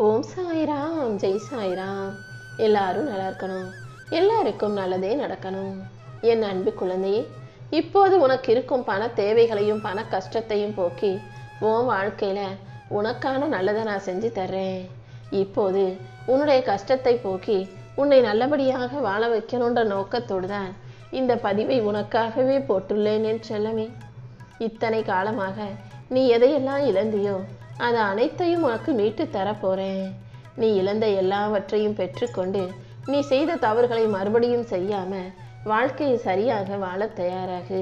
ஓம் சாய்ராம், ஜெய் சாய்ராம். எல்லாரும் நல்லா இருக்கணும், எல்லாருக்கும் நல்லதே நடக்கணும். என் அன்பு குழந்தையே, இப்போது உனக்கு இருக்கும் பண தேவைகளையும் பண கஷ்டத்தையும் போக்கி உன் வாழ்க்கையில உனக்கான நல்லதை நான் செஞ்சு தர்றேன். இப்போது உன்னுடைய கஷ்டத்தை போக்கி உன்னை நல்லபடியாக வாழ வைக்கணுன்ற நோக்கத்தோடு தான் இந்த பதிவை உனக்காகவே போட்டுள்ளேன் என் செல்லமே. இத்தனை காலமாக நீ எதையெல்லாம் இழந்தியோ அது அனைத்தையும் உனக்கு மீட்டு தரப்போறேன். நீ இழந்த எல்லாவற்றையும் பெற்றுக்கொண்டு நீ செய்த தவறுகளை மறுபடியும் செய்யாம வாழ்க்கையை சரியாக வாழ தயாராகு.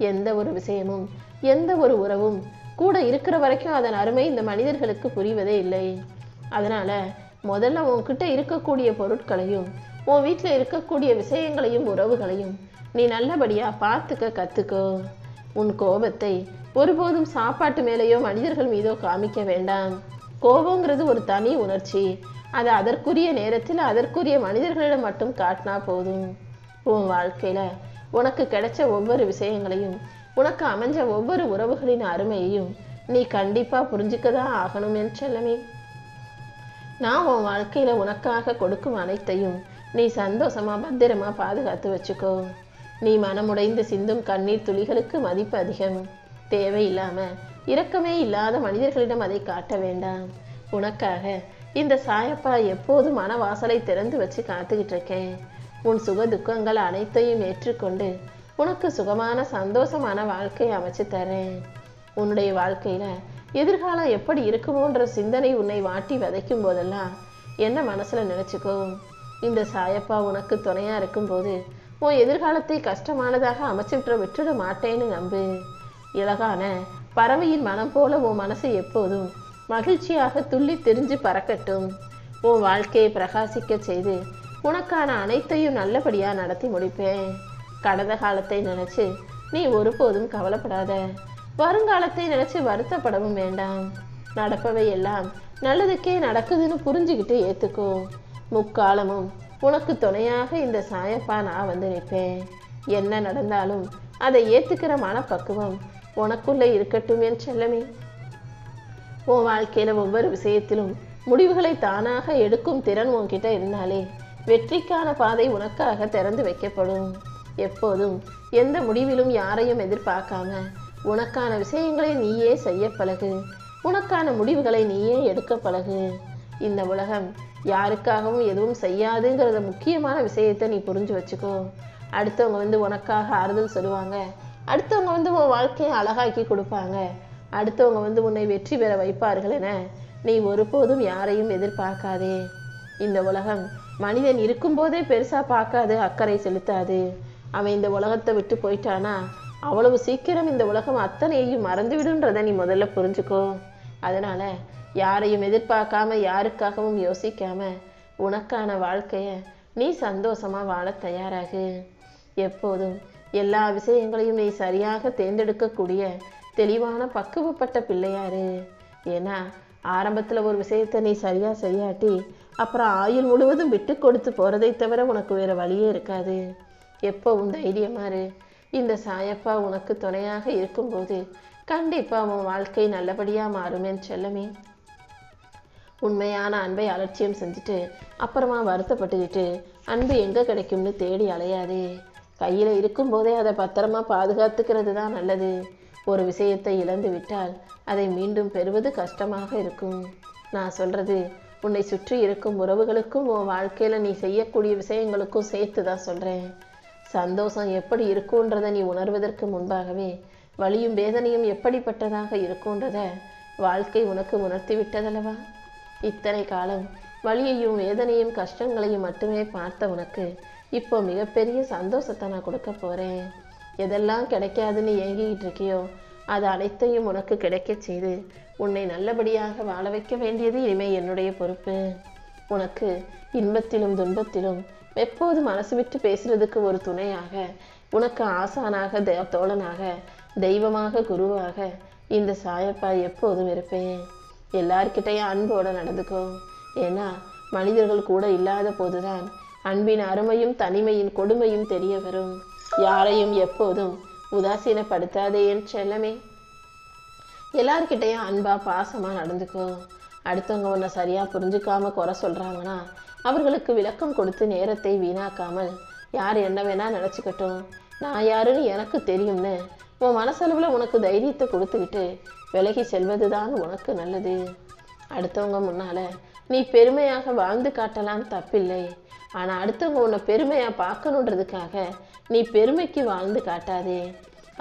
எந்த ஒரு விஷயமும் எந்த ஒரு உறவும் கூட இருக்கிற வரைக்கும் அதன் அருமை இந்த மனிதர்களுக்கு புரிவதே இல்லை. அதனால முதல்ல உன்கிட்ட இருக்கக்கூடிய பொருட்களையும் உன் வீட்டில் இருக்கக்கூடிய விஷயங்களையும் உறவுகளையும் நீ நல்லபடியா பார்த்துக்க கத்துக்கோ. உன் கோபத்தை ஒருபோதும் சாப்பாட்டு மேலேயோ மனிதர்கள் மீதோ காமிக்க வேண்டாம். கோபங்கிறது ஒரு தனி உணர்ச்சி. அதை அதற்குரிய நேரத்தில் அதற்குரிய மனிதர்களிடம் மட்டும் காட்டினா போதும். உன் வாழ்க்கையில உனக்கு கிடைச்ச ஒவ்வொரு விஷயங்களையும் உனக்கு அமைஞ்ச ஒவ்வொரு உறவுகளின் அருமையையும் நீ கண்டிப்பா புரிஞ்சுக்கதான் ஆகணும் என் செல்லமே. நான் உன் வாழ்க்கையில உனக்காக கொடுக்கும் அனைத்தையும் நீ சந்தோஷமா பத்திரமா பாதுகாத்து வச்சுக்கோ. நீ மனமுடைந்து சிந்தும் கண்ணீர் துளிகளுக்கு மதிப்பு அதிகம். தேவையில்லாம இரக்கமே இல்லாத மனிதர்களிடம் அதை காட்ட வேண்டாம். உனக்காக இந்த சாயப்பா எப்போதும் மனவாசலை திறந்து வச்சு காத்துக்கிட்டு இருக்கேன். உன் சுக துக்கங்கள் அனைத்தையும் ஏற்றுக்கொண்டு உனக்கு சுகமான சந்தோஷமான வாழ்க்கையை அமைச்சு தரேன். உன்னுடைய வாழ்க்கையில எதிர்காலம் எப்படி இருக்குமோன்ற சிந்தனை உன்னை வாட்டி விதைக்கும் போதெல்லாம் என்ன மனசுல நினைச்சுக்கோ, இந்த சாயப்பா உனக்கு துணையா இருக்கும்போது உன் எதிர்காலத்தை கஷ்டமானதாக அமைச்சுட்டு விட்டுட மாட்டேன்னு நம்பு. இலகான பறவையின் மனம் போல உன் மனசு எப்போதும் மகிழ்ச்சியாக துள்ளி திரிஞ்சு பறக்கட்டும். உன் வாழ்க்கையை பிரகாசிக்க செய்து உனக்கான அனைத்தையும் நல்லபடியா நடத்தி முடிப்பேன். கடந்த காலத்தை நினைச்சு நீ ஒருபோதும் கவலைப்படாத. வருங்காலத்தை நினைச்சு வருத்தப்படவும் வேண்டாம். நடப்பவை எல்லாம் நல்லதுக்கே நடக்குதுன்னு புரிஞ்சுக்கிட்டு ஏத்துக்கோ. முக்காலமும் உனக்கு துணையாக இந்த சாயப்பா நான் வந்து நிற்பேன். என்ன நடந்தாலும் அதை ஏத்துக்கிற மனப்பக்குவம் உனக்குள்ள இருக்கட்டும் என் செல்லமே. உன் வாழ்க்கையில ஒவ்வொரு விஷயத்திலும் முடிவுகளை தானாக எடுக்கும் திறன் உன்கிட்ட இருந்தாலே வெற்றிக்கான பாதை உனக்காக திறந்து வைக்கப்படும். எப்போதும் எந்த முடிவிலும் யாரையும் எதிர்பார்க்காம உனக்கான விஷயங்களை நீயே செய்ய பழகு. உனக்கான முடிவுகளை நீயே எடுக்க பழகு. இந்த உலகம் யாருக்காகவும் எதுவும் செய்யாதுங்கிறத முக்கியமான விஷயத்தை நீ புரிஞ்சு வச்சுக்கோ. அடுத்தவங்க உனக்காக ஆறுதல் சொல்லுவாங்க. அடுத்தவங்க உன் வாழ்க்கையை அழகாக்கி கொடுப்பாங்க. அடுத்தவங்க உன்னை வெற்றி பெற வைப்பார்கள் என நீ ஒருபோதும் யாரையும் எதிர்பார்க்காதே. இந்த உலகம் மனிதன் இருக்கும்போதே பெருசா பார்க்காது, அக்கறை செலுத்தாது. அவன் இந்த உலகத்தை விட்டு போயிட்டானா அவ்வளவு சீக்கிரம் இந்த உலகம் அத்தனையையும் மறந்துவிடுன்றதை நீ முதல்ல புரிஞ்சுக்கோ. அதனால யாரையும் எதிர்பார்க்காம யாருக்காகவும் யோசிக்காம உனக்கான வாழ்க்கைய நீ சந்தோஷமா வாழ தயாராகு. எப்போதும் எல்லா விஷயங்களையும் நீ சரியாக தேர்ந்தெடுக்கக்கூடிய தெளிவான பக்குவப்பட்ட பிள்ளையாரு. ஏன்னா ஆரம்பத்துல ஒரு விஷயத்த நீ சரியா செய்யாட்டி அப்புறம் ஆயுள் முழுவதும் விட்டு கொடுத்து போறதை தவிர உனக்கு வேற வழியே இருக்காது. எப்பவும் தைரியமாரு. இந்த சாயப்பா உனக்கு துணையாக இருக்கும்போது கண்டிப்பா உன் வாழ்க்கை நல்லபடியா மாறுமேன்னு செல்லமே. உண்மையான அன்பை அலட்சியம் செஞ்சுட்டு அப்புறமா வருத்தப்பட்டுக்கிட்டு அன்பு எங்க கிடைக்கும்னு தேடி அலையாதே. கையில இருக்கும்போதே அதை பத்திரமா பாதுகாத்துக்கிறது தான் நல்லது. ஒரு விஷயத்தை இழந்து விட்டால் அதை மீண்டும் பெறுவது கஷ்டமாக இருக்கும். நான் சொல்றது உன்னை சுற்றி இருக்கும் உறவுகளுக்கும் உன் வாழ்க்கையில நீ செய்யக்கூடிய விஷயங்களுக்கும் சேர்த்து தான் சொல்றேன். சந்தோஷம் எப்படி இருக்குன்றத நீ உணர்வதற்கு முன்பாகவே வலியும் வேதனையும் எப்படிப்பட்டதாக இருக்குன்றத வாழ்க்கை உனக்கு உணர்த்தி விட்டதல்லவா. இத்தனை காலம் வலியையும் வேதனையும் கஷ்டங்களையும் மட்டுமே பார்த்த உனக்கு இப்போ மிகப்பெரிய சந்தோஷத்தை நான் கொடுக்க போறேன். எதெல்லாம் கிடைக்காதுன்னு ஏங்கிக்கிட்டு இருக்கியோ அது அனைத்தையும் உனக்கு கிடைக்க செய்து உன்னை நல்லபடியாக வாழ வைக்க வேண்டியது இனிமே என்னுடைய பொறுப்பு. உனக்கு இன்பத்திலும் துன்பத்திலும் எப்போது மனசு விட்டு பேசுறதுக்கு ஒரு துணையாக, உனக்கு ஆசானாக, தோழனாக, தெய்வமாக, குருவாக இந்த சாயப்பா எப்போதும் இருப்பேன். எல்லார்கிட்டையும் அன்போட நடந்துக்கோ. ஏன்னா மனிதர்கள் கூட இல்லாத போதுதான் அன்பின் அருமையும் தனிமையின் கொடுமையும் தெரிய வரும். யாரையும் எப்போதும் உதாசீனப்படுத்தாதே என் செல்லமே. எல்லார்கிட்டையும் அன்பா பாசமா நடந்துக்கோ. அடுத்தவங்க உன்னை சரியா புரிஞ்சுக்காம குறை சொல்றாங்கன்னா அவர்களுக்கு விளக்கம் கொடுத்து நேரத்தை வீணாக்காமல் யார் என்ன வேணா நினச்சிக்கட்டும், நான் யாருன்னு எனக்கு தெரியும்னு உன் மனசளவில் உனக்கு தைரியத்தை கொடுத்துக்கிட்டு விலகி செல்வதுதான் உனக்கு நல்லது. அடுத்தவங்க முன்னால நீ பெருமையாக வாழ்ந்து காட்டலாம், தப்பில்லை. ஆனால் அடுத்தவங்க உன்னை பெருமையாக பார்க்கணுன்றதுக்காக நீ பெருமைக்கு வாழ்ந்து காட்டாதே.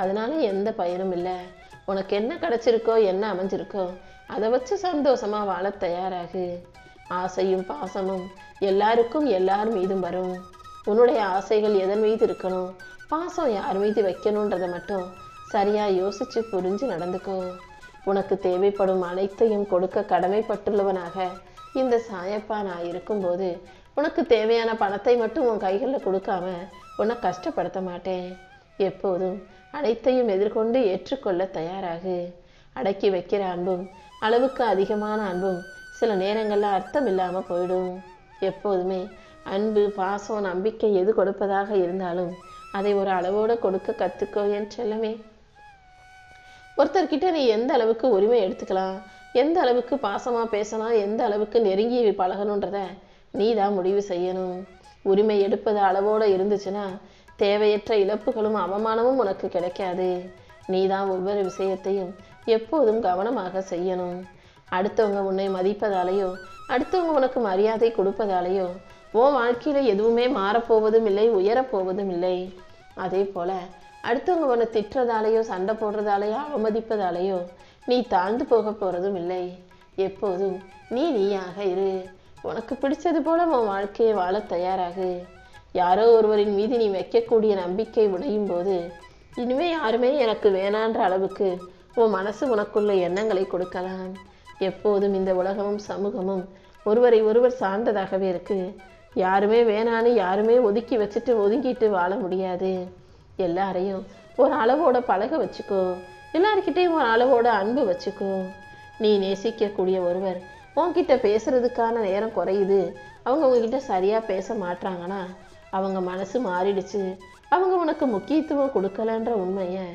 அதனால எந்த பயனும் இல்லை. உனக்கு என்ன கிடைச்சிருக்கோ என்ன அமைஞ்சிருக்கோ அதை வச்சு சந்தோஷமா வாழ தயாராகு. ஆசையும் பாசமும் எல்லாருக்கும் எல்லார் மீதும் வரும். உன்னுடைய ஆசைகள் எதன் மீது இருக்கணும், பாசம் யார் மீது வைக்கணுன்றதை மட்டும் சரியா யோசிச்சு புரிஞ்சு நடந்துக்கோ. உனக்கு தேவைப்படும் அனைத்தையும் கொடுக்க கடமைப்பட்டுள்ளவனாக இந்த சாயப்பா நான் இருக்கும்போது உனக்கு தேவையான பணத்தை மட்டும் உன் கைகளில் கொடுக்காம உன்னை கஷ்டப்படுத்த மாட்டேன். எப்போதும் அனைத்தையும் எதிர்கொண்டு ஏற்றுக்கொள்ள தயாராகு. அடக்கி வைக்கிற அன்பும் அளவுக்கு அதிகமான அன்பும் சில நேரங்களில் அர்த்தம் இல்லாமல் போயிடும். எப்போதுமே அன்பு, பாசம், நம்பிக்கை எது கொடுப்பதாக இருந்தாலும் அதை ஒரு அளவோடு கொடுக்க கற்றுக்கோ என் செல்லமே. ஒருத்தர்கிட்ட நீ எந்த அளவுக்கு உரிமை எடுத்துக்கலாம், எந்த அளவுக்கு பாசமாக பேசலாம், எந்த அளவுக்கு நெருங்கி பழகணுன்றத நீ தான் முடிவு செய்யணும். உரிமை எடுப்பது அளவோடு இருந்துச்சுன்னா தேவையற்ற இழப்புகளும் அவமானமும் உனக்கு கிடைக்காது. நீ தான் ஒவ்வொரு விஷயத்தையும் எப்போதும் கவனமாக செய்யணும். அடுத்தவங்க உன்னை மதிப்பதாலேயோ அடுத்தவங்க உனக்கு மரியாதை கொடுப்பதாலேயோ உன் வாழ்க்கையில எதுவுமே மாறப்போவதும் இல்லை, உயரப்போவதும் இல்லை. அதே போல அடுத்தவங்க உன்னை திட்டுறதாலேயோ சண்டை போடுறதாலேயோ அவமதிப்பதாலேயோ நீ தாழ்ந்து போக போறதும் இல்லை. எப்போதும் நீ நீயாக இரு. உனக்கு பிடிச்சது போல உன் வாழ்க்கையை வாழ தயாராகு. யாரோ ஒருவரின் மீது நீ வைக்கக்கூடிய நம்பிக்கை உடையும் போது இனிமே யாருமே எனக்கு வேணான்ற அளவுக்கு உன் மனசு உனக்குள்ள எண்ணங்களை கொடுக்கலாம். எப்போதும் இந்த உலகமும் சமூகமும் ஒருவரை ஒருவர் சார்ந்ததாகவே இருக்கு. யாருமே வேணான்னு யாருமே ஒதுக்கி வச்சுட்டு ஒதுங்கிட்டு வாழ முடியாது. எல்லாரையும் ஒரு அளவோட பழக வச்சுக்கோ. எல்லார்கிட்டையும் ஒரு அளவோட அன்பு வச்சுக்கோ. நீ நேசிக்கக்கூடிய ஒருவர் உன்கிட்ட பேசுறதுக்கான நேரம் குறையுது, அவங்க உங்ககிட்ட சரியா பேச மாட்டாங்கன்னா அவங்க மனசு மாறிடுச்சு, அவங்க உனக்கு முக்கியத்துவம் கொடுக்கலன்ற உண்மையை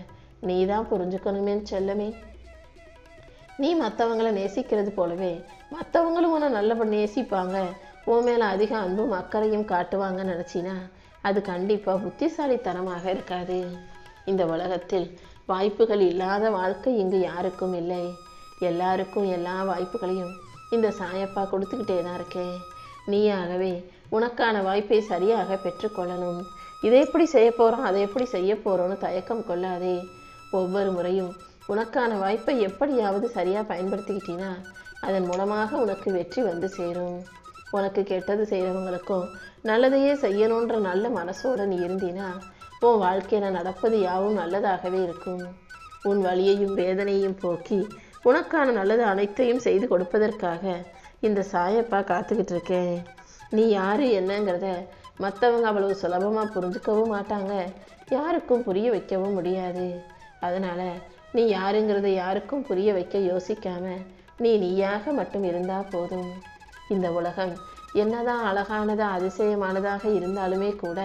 நீ தான் புரிஞ்சுக்கணுமே செல்லமே. நீ மற்றவங்களை நேசிக்கிறது போலவே மற்றவங்களும் உன்னை நல்லபடி நேசிப்பாங்க, உன் மேலே அதிக அன்பும் அக்கறையும் காட்டுவாங்கன்னு நினச்சினா அது கண்டிப்பாக புத்திசாலித்தனமாக இருக்காது. இந்த உலகத்தில் வாய்ப்புகள் இல்லாத வாழ்க்கை இங்கு யாருக்கும் இல்லை. எல்லாருக்கும் எல்லா வாய்ப்புகளையும் இந்த சாயப்பா கொடுத்துக்கிட்டே தான் இருக்கேன். நீயாகவே உனக்கான வாய்ப்பை சரியாக பெற்றுக்கொள்ளணும். இதை எப்படி செய்ய போகிறோம், அதை எப்படி செய்ய போகிறோன்னு தயக்கம் கொள்ளாதே. ஒவ்வொரு முறையும் உனக்கான வாய்ப்பை எப்படியாவது சரியாக பயன்படுத்திக்கிட்டீன்னா அதன் மூலமாக உனக்கு வெற்றி வந்து சேரும். உனக்கு கெட்டது செய்கிறவங்களுக்கும் நல்லதையே செய்யணுன்ற நல்ல மனசோடு நீ இருந்தீன்னா உன் வாழ்க்கையில் நடப்பது யாவும் நல்லதாகவே இருக்கும். உன் வலியையும் வேதனையும் போக்கி உனக்கான நல்லது அனைத்தையும் செய்து கொடுப்பதற்காக இந்த சாயப்பா காத்துக்கிட்டு இருக்கேன். நீ யாரு என்னங்கிறத மற்றவங்க அவ்வளவு சுலபமாக புரிஞ்சுக்கவும் மாட்டாங்க, யாருக்கும் புரிய வைக்கவும் முடியாது. அதனால் நீ யாருங்கிறத யாருக்கும் புரிய வைக்க யோசிக்காம நீ நீயாக மட்டும் இருந்தால் போதும். இந்த உலகம் என்னதான் அழகானதா அதிசயமானதாக இருந்தாலுமே கூட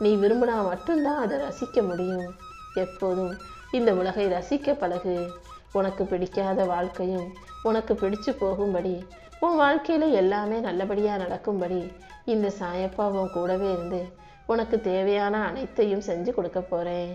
நீ விரும்பினா மட்டும்தான் அதை ரசிக்க முடியும். எப்போதும் இந்த உலகை ரசிக்க பழகு. உனக்கு பிடிக்காத வாழ்க்கையும் உனக்கு பிடிச்சு போகும்படி உன் வாழ்க்கையில் எல்லாமே நல்லபடியாக நடக்கும்படி இந்த சாயப்பா உன் கூடவே இருந்து உனக்கு தேவையான அனைத்தையும் செஞ்சு கொடுக்க போகிறேன்.